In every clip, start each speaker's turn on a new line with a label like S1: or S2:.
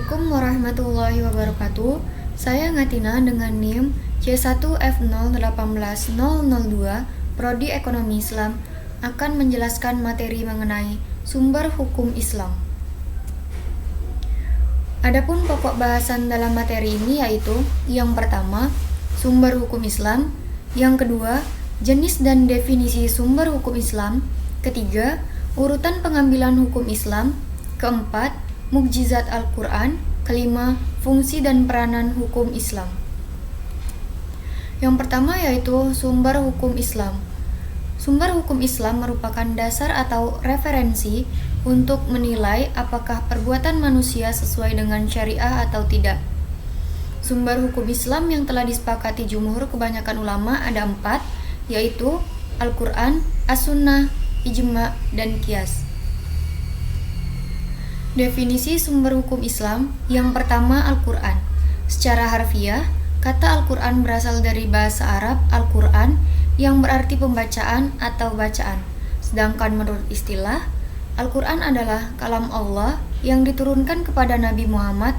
S1: Assalamualaikum warahmatullahi wabarakatuh. Saya Ngatina dengan NIM C1F018002 Prodi Ekonomi Islam akan menjelaskan materi mengenai sumber hukum Islam. Adapun pokok bahasan dalam materi ini yaitu yang pertama, sumber hukum Islam, yang kedua, jenis dan definisi sumber hukum Islam, ketiga, urutan pengambilan hukum Islam, keempat, mukjizat Al-Quran, kelima, fungsi dan peranan hukum Islam. Yang pertama yaitu sumber hukum Islam. Sumber hukum Islam merupakan dasar atau referensi untuk menilai apakah perbuatan manusia sesuai dengan syariah atau tidak. Sumber hukum Islam yang telah disepakati jumhur kebanyakan ulama ada 4, yaitu Al-Quran, As-Sunnah, Ijma, dan Qiyas. Definisi sumber hukum Islam. Yang pertama, Al-Quran. Secara harfiah, kata Al-Quran berasal dari bahasa Arab Al-Quran yang berarti pembacaan atau bacaan. Sedangkan menurut istilah, Al-Quran adalah kalam Allah yang diturunkan kepada Nabi Muhammad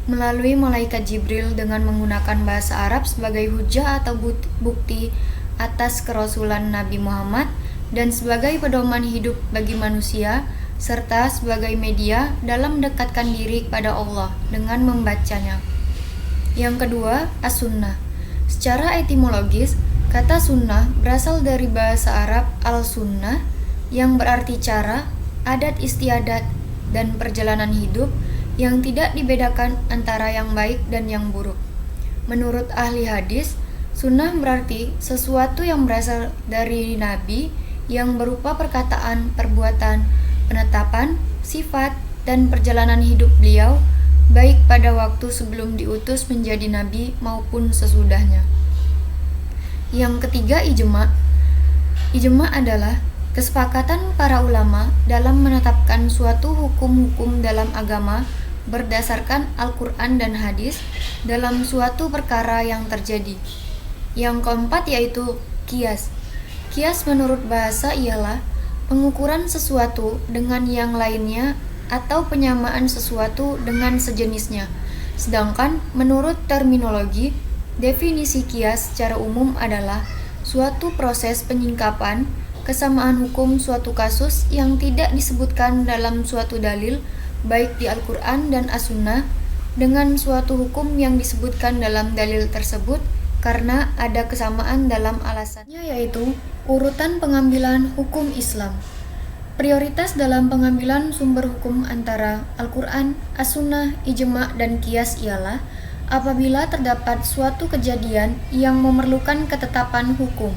S1: melalui malaikat Jibril dengan menggunakan bahasa Arab sebagai hujah atau bukti atas kerasulan Nabi Muhammad dan sebagai pedoman hidup bagi manusia, serta sebagai media dalam mendekatkan diri kepada Allah dengan membacanya. Yang kedua, As-Sunnah. Secara etimologis, kata sunnah berasal dari bahasa Arab al-sunnah yang berarti cara, adat istiadat, dan perjalanan hidup yang tidak dibedakan antara yang baik dan yang buruk. Menurut ahli hadis, sunnah berarti sesuatu yang berasal dari Nabi yang berupa perkataan, perbuatan, penetapan, sifat, dan perjalanan hidup beliau, baik pada waktu sebelum diutus menjadi nabi maupun sesudahnya. Yang ketiga, Ijma. Ijma adalah kesepakatan para ulama dalam menetapkan suatu hukum-hukum dalam agama berdasarkan Al-Quran dan hadis dalam suatu perkara yang terjadi. Yang keempat yaitu Qiyas. Qiyas menurut bahasa ialah pengukuran sesuatu dengan yang lainnya atau penyamaan sesuatu dengan sejenisnya. Sedangkan menurut terminologi, definisi qiyas secara umum adalah suatu proses penyingkapan kesamaan hukum suatu kasus yang tidak disebutkan dalam suatu dalil baik di Al-Quran dan As-Sunnah dengan suatu hukum yang disebutkan dalam dalil tersebut karena ada kesamaan dalam alasannya, yaitu urutan pengambilan hukum Islam. Prioritas dalam pengambilan sumber hukum antara Al-Quran, As-Sunnah, Ijma, dan Qiyas ialah apabila terdapat suatu kejadian yang memerlukan ketetapan hukum.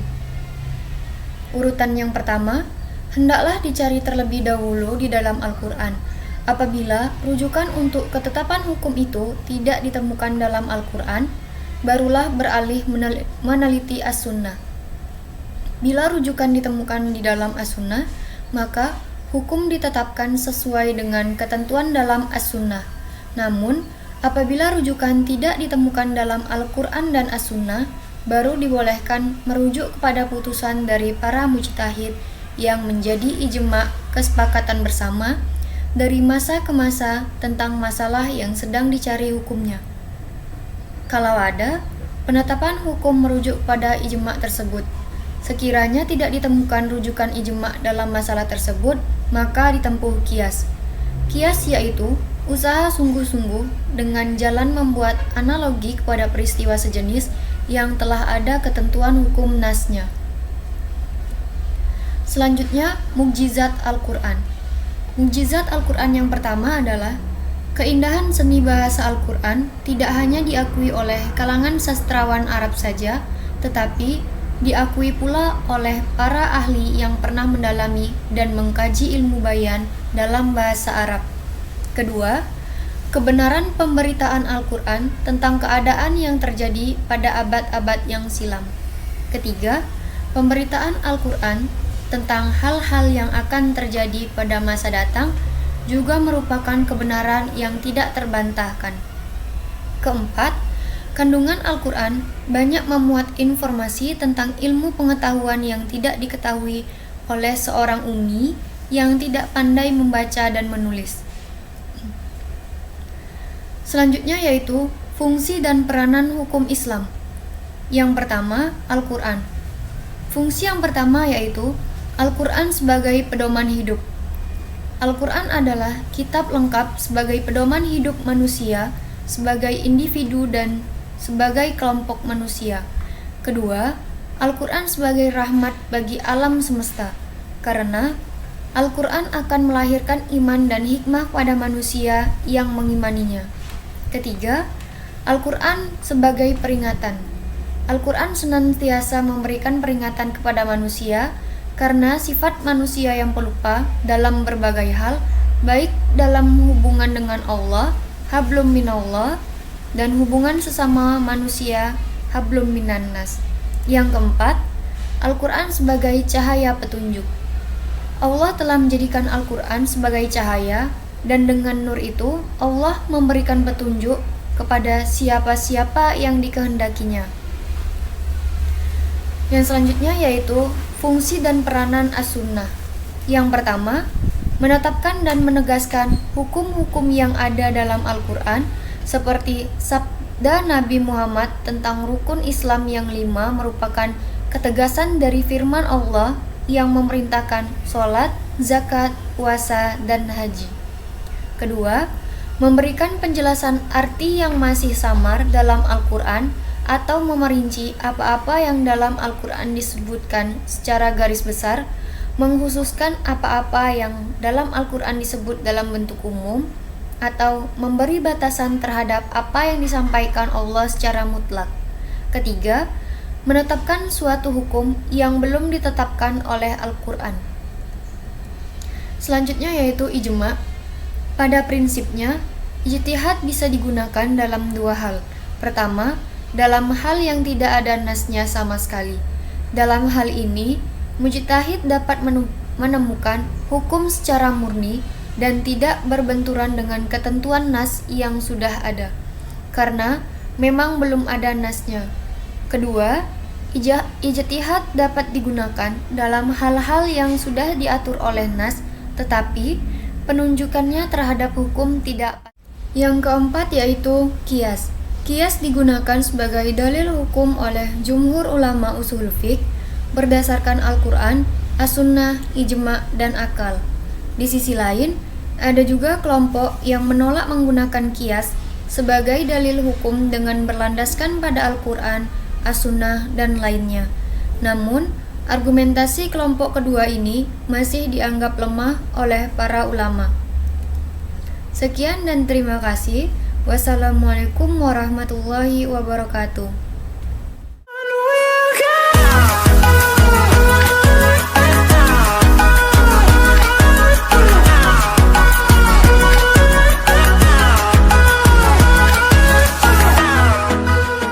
S1: Urutan yang pertama, hendaklah dicari terlebih dahulu di dalam Al-Quran. Apabila rujukan untuk ketetapan hukum itu tidak ditemukan dalam Al-Quran, barulah beralih meneliti As-Sunnah. Bila rujukan ditemukan di dalam As-Sunnah, maka hukum ditetapkan sesuai dengan ketentuan dalam As-Sunnah. Namun, apabila rujukan tidak ditemukan dalam Al-Quran dan As-Sunnah, baru dibolehkan merujuk kepada putusan dari para mujtahid yang menjadi ijma, kesepakatan bersama dari masa ke masa tentang masalah yang sedang dicari hukumnya. Kalau ada, penetapan hukum merujuk pada ijma tersebut. Sekiranya tidak ditemukan rujukan ijma dalam masalah tersebut, maka ditempuh qiyas. Qiyas yaitu usaha sungguh-sungguh dengan jalan membuat analogi kepada peristiwa sejenis yang telah ada ketentuan hukum nasnya. Selanjutnya, mukjizat Al-Quran. Mukjizat Al-Quran yang pertama adalah keindahan seni bahasa Al-Quran tidak hanya diakui oleh kalangan sastrawan Arab saja, tetapi diakui pula oleh para ahli yang pernah mendalami dan mengkaji ilmu bayan dalam bahasa Arab. Kedua, kebenaran pemberitaan Al-Quran tentang keadaan yang terjadi pada abad-abad yang silam. Ketiga, pemberitaan Al-Quran tentang hal-hal yang akan terjadi pada masa datang juga merupakan kebenaran yang tidak terbantahkan. Keempat, kandungan Al-Quran banyak memuat informasi tentang ilmu pengetahuan yang tidak diketahui oleh seorang ummi yang tidak pandai membaca dan menulis. Selanjutnya yaitu fungsi dan peranan hukum Islam. Yang pertama, Al-Quran. Fungsi yang pertama yaitu Al-Quran sebagai pedoman hidup. Al-Quran adalah kitab lengkap sebagai pedoman hidup manusia, sebagai individu dan sebagai kelompok manusia. Kedua, Al-Quran sebagai rahmat bagi alam semesta, karena Al-Quran akan melahirkan iman dan hikmah pada manusia yang mengimaninya. Ketiga, Al-Quran sebagai peringatan. Al-Quran senantiasa memberikan peringatan kepada manusia karena sifat manusia yang pelupa dalam berbagai hal, baik dalam hubungan dengan Allah, hablum minallah, dan hubungan sesama manusia, hablum minannas. Yang keempat, Al-Quran sebagai cahaya petunjuk. Allah telah menjadikan Al-Quran sebagai cahaya, dan dengan nur itu Allah memberikan petunjuk kepada siapa-siapa yang dikehendakinya. Yang selanjutnya yaitu fungsi dan peranan as-sunnah. Yang pertama, menetapkan dan menegaskan hukum-hukum yang ada dalam Al-Quran, seperti sabda Nabi Muhammad tentang rukun Islam yang 5 merupakan ketegasan dari firman Allah yang memerintahkan sholat, zakat, puasa, dan haji. Kedua, memberikan penjelasan arti yang masih samar dalam Al-Quran atau memerinci apa-apa yang dalam Al-Quran disebutkan secara garis besar, mengkhususkan apa-apa yang dalam Al-Quran disebut dalam bentuk umum, atau memberi batasan terhadap apa yang disampaikan Allah secara mutlak. Ketiga, menetapkan suatu hukum yang belum ditetapkan oleh Al-Quran. Selanjutnya yaitu ijma'. Pada prinsipnya, ijtihad bisa digunakan dalam dua hal. Pertama, dalam hal yang tidak ada nasnya sama sekali. Dalam hal ini, mujtahid dapat menemukan hukum secara murni dan tidak berbenturan dengan ketentuan nas yang sudah ada, karena memang belum ada nasnya. Kedua, ijtihad dapat digunakan dalam hal-hal yang sudah diatur oleh nas, tetapi penunjukannya terhadap hukum tidak. Yang keempat yaitu qiyas. Qiyas digunakan sebagai dalil hukum oleh jumhur ulama usul fiqh berdasarkan Al-Quran, As-Sunnah, Ijma' dan akal. Di sisi lain, ada juga kelompok yang menolak menggunakan qiyas sebagai dalil hukum dengan berlandaskan pada Al-Quran, As-Sunnah, dan lainnya. Namun, argumentasi kelompok kedua ini masih dianggap lemah oleh para ulama. Sekian dan terima kasih. Wassalamualaikum warahmatullahi wabarakatuh.